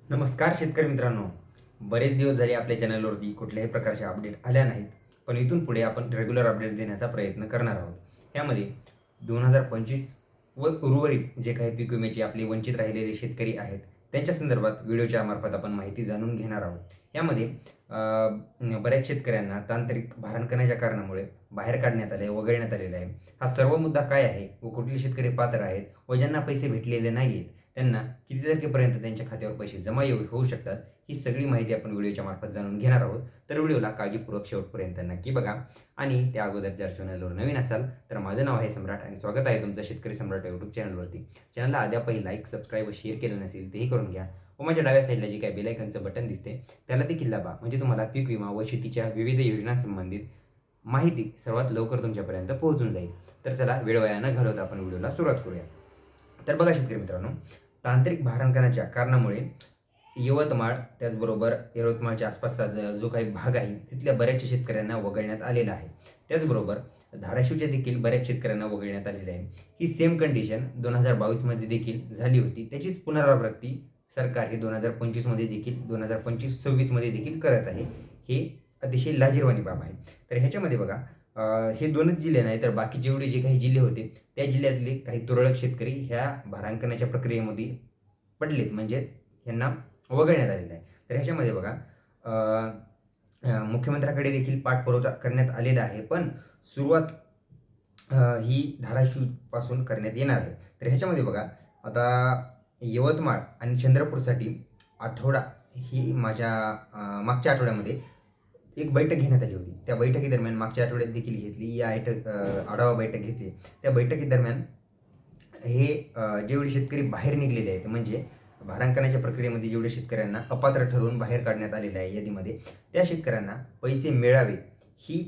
नमस्कार शेतकरी मित्रांनो. बरेच दिवस झाले आपल्या चॅनलवरती कुठल्याही प्रकारचे अपडेट आल्या नाहीत. पण इथून पुढे आपण रेग्युलर अपडेट देण्याचा प्रयत्न करणार आहोत. यामध्ये 2025 व उर्वरित जे काही पीक विम्याचे आपले वंचित राहिलेले शेतकरी आहेत, त्यांच्या संदर्भात व्हिडिओच्या मार्फत आपण माहिती जाणून घेणार आहोत. यामध्ये बऱ्याच शेतकऱ्यांना तांत्रिक भारांकनाच्या कारणामुळे बाहेर काढण्यात आले, वगळण्यात आलेलं आहे. हा सर्व मुद्दा काय आहे व कुठले शेतकरी पात्र आहेत व ज्यांना पैसे भेटलेले नाहीत, त्यांना किती तारखेपर्यंत त्यांच्या खात्यावर पैसे जमा होऊ शकतात, ही सगळी माहिती आपण व्हिडिओच्या मार्फत जाणून घेणार आहोत. तर व्हिडिओला काळजीपूर्वक शेवटपर्यंत नक्की बघा. आणि त्या अगोदर जर चॅनलवर नवीन असाल तर माझं नाव आहे सम्राट आणि स्वागत आहे तुमचं शेतकरी सम्राट यूट्यूब चॅनलवरती. चॅनलला अद्यापही लाईक, सबस्क्राईब व शेअर केलं नसेल तेही करून घ्या व माझ्या डाव्या साईडला जे काही बेल आयकॉनचं बटन दिसते त्याला देखील दाबा, म्हणजे तुम्हाला पीक विमा व शेतीच्या विविध योजनांसंबंधित माहिती सर्वात लवकर तुमच्यापर्यंत पोहोचून जाईल. तर चला वेळ वाया न घालवता आपण व्हिडिओला सुरुवात करूया. तर बघा शेतकरी मित्रांनो, तांत्रिक भारांकनाच्या कारणामुळे यवतमाळ त्याचबरोबर यवतमाळच्या आसपासचा जो काही भाग आहे तिथल्या बऱ्याचशा शेतकऱ्यांना वगळण्यात आलेला आहे. त्याचबरोबर धाराशिवच्या देखील बऱ्याच शेतकऱ्यांना वगळण्यात आलेले आहे. ही सेम कंडिशन 2022मध्ये देखील झाली होती. त्याचीच पुनरावृत्ती सरकार हे 2025मध्ये देखील 2025-26मध्ये देखील करत आहे. हे अतिशय लाजिरवाणी बाब आहे. तर ह्याच्यामध्ये बघा, हे दोनच जिल्हे नाही तर बाकी जेवढे जे काही जिल्हे होते त्या जिल्ह्यातले काही तुरळक शेतकरी ह्या भारांकनाच्या प्रक्रियेमध्ये पडलेत, म्हणजेच ह्यांना वगळण्यात आलेलं आहे. तर ह्याच्यामध्ये बघा, मुख्यमंत्र्याकडे देखील पाठपुरावा करण्यात आलेला आहे, पण सुरुवात ही धाराशिवपासून करण्यात येणार आहे. तर ह्याच्यामध्ये बघा, आता यवतमाळ आणि चंद्रपूरसाठी आठवडा ही मागच्या आठवड्यामध्ये एक बैठक घेण्यात आली होती. त्या बैठकीदरम्यान मागच्या आठवड्यात देखील घेतली, आढावा बैठक घेतली. त्या बैठकीदरम्यान हे जेवढे शेतकरी बाहेर निघलेले आहेत, म्हणजे भारांकनाच्या प्रक्रियेमध्ये जेवढे शेतकऱ्यांना अपात्र ठरवून बाहेर काढण्यात आलेले आहे यादीमध्ये, त्या शेतकऱ्यांना पैसे मिळावे ही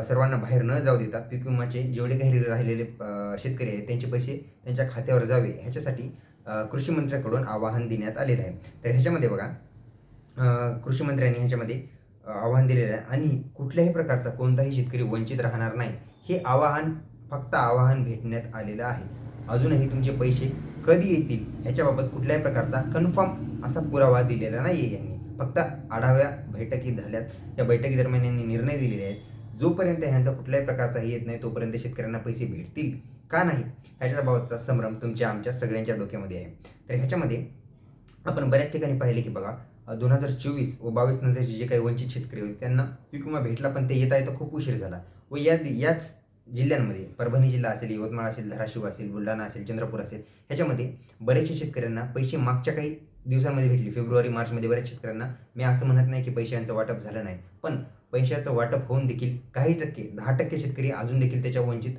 सर्वांना बाहेर न जाऊ देता पीक विमाचे जेवढे काही राहिलेले शेतकरी आहेत त्यांचे पैसे त्यांच्या खात्यावर जावे ह्याच्यासाठी कृषी मंत्र्याकडून आवाहन देण्यात आलेलं आहे. तर ह्याच्यामध्ये बघा, कृषी मंत्र्यांनी ह्याच्यामध्ये आवाहन दिलेलं आहे आणि कुठल्याही प्रकारचा कोणताही शेतकरी वंचित राहणार नाही हे फक्त आवाहन भेटण्यात आलेलं आहे. अजूनही तुमचे पैसे कधी येतील ह्याच्याबाबत कुठल्याही प्रकारचा कन्फर्म असा पुरावा दिलेला नाही आहे. यांनी फक्त आढाव्या बैठकी झाल्यात, त्या बैठकीदरम्यान यांनी निर्णय दिलेले आहेत. जोपर्यंत ह्यांचा कुठल्याही प्रकारचा येत नाही तोपर्यंत शेतकऱ्यांना पैसे भेटतील का नाही ह्याच्याबाबतचा संभ्रम तुमच्या आमच्या सगळ्यांच्या डोक्यामध्ये आहे. तर ह्याच्यामध्ये आपण बऱ्याच ठिकाणी पाहिले की बघा, 2024 व 22 नंतरचे जे काही वंचित शेतकरी होते त्यांना पीक विमा भेटला, पण ते येता खूप उशीर झाला. व याच जिल्ह्यांमध्ये परभणी जिल्हा असेल, यवतमाळ असेल, धाराशिव असेल, बुलढाणा असेल, चंद्रपूर असेल, ह्याच्यामध्ये बरेचशा शेतकऱ्यांना पैसे मागच्या काही दिवसांमध्ये भेटले. फेब्रुवारी मार्चमध्ये बऱ्याच शेतकऱ्यांना, मी असं म्हणत नाही की पैशांचं वाटप झालं नाही, पण पैशाचं वाटप होऊन देखील काही टक्के 10% शेतकरी अजून देखील त्याच्या वंचित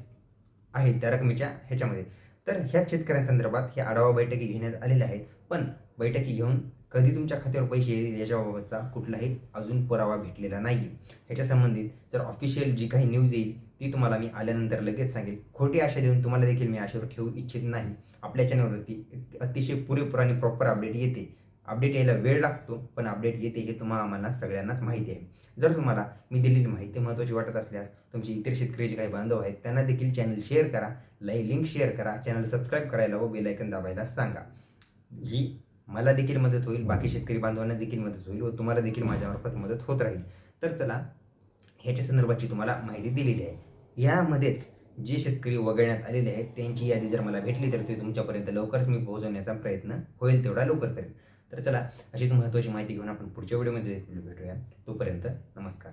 आहेत त्या रकमेच्या ह्याच्यामध्ये. तर ह्याच शेतकऱ्यांसंदर्भात हे आढावा बैठकी घेण्यात आलेल्या आहेत, पण बैठकी घेऊन कधी तुमच्या खात्यावर पैसे येईल याच्याबाबतचा कुठलाही अजून पुरावा भेटलेला नाही. ह्याच्या संबंधित जर ऑफिशियल जी काही न्यूज येईल ती तुम्हाला मी आल्यानंतर लगेच सांगेल. खोटी आशा देऊन तुम्हाला देखील मी आशेवर ठेवू इच्छित नाही. आपल्या चॅनलवरती अतिशय पुरेपूर आणि प्रॉपर अपडेट येते. अपडेट यायला वेळ लागतो, पण अपडेट येते हे आम्हाला सगळ्यांनाच माहिती आहे. जर तुम्हाला मी दिलेली माहिती महत्त्वाची वाटत असल्यास तुमचे इतर शेतकरी जे काही बांधव आहेत त्यांना देखील चॅनल शेअर करा, लिंक शेअर करा, चॅनल सबस्क्राईब करायला व बेल आयकॉन दाबायला सांगा. ही मला देखील मदत होईल, बाकी शेतकरी बांधवांना देखील मदत होईल व तुम्हाला देखील माझ्यामार्फत मदत होत राहील. तर चला, ह्याच्या संदर्भाची तुम्हाला माहिती दिलेली आहे. यामध्येच जे शेतकरी वगळण्यात आलेले आहेत त्यांची यादी जर मला भेटली तर ते तुमच्यापर्यंत लवकरच मी पोहोचवण्याचा प्रयत्न होईल तेवढा लवकर करेन. तर चला, अशीच महत्त्वाची माहिती घेऊन आपण पुढच्या व्हिडिओमध्ये भेटूया. तोपर्यंत नमस्कार.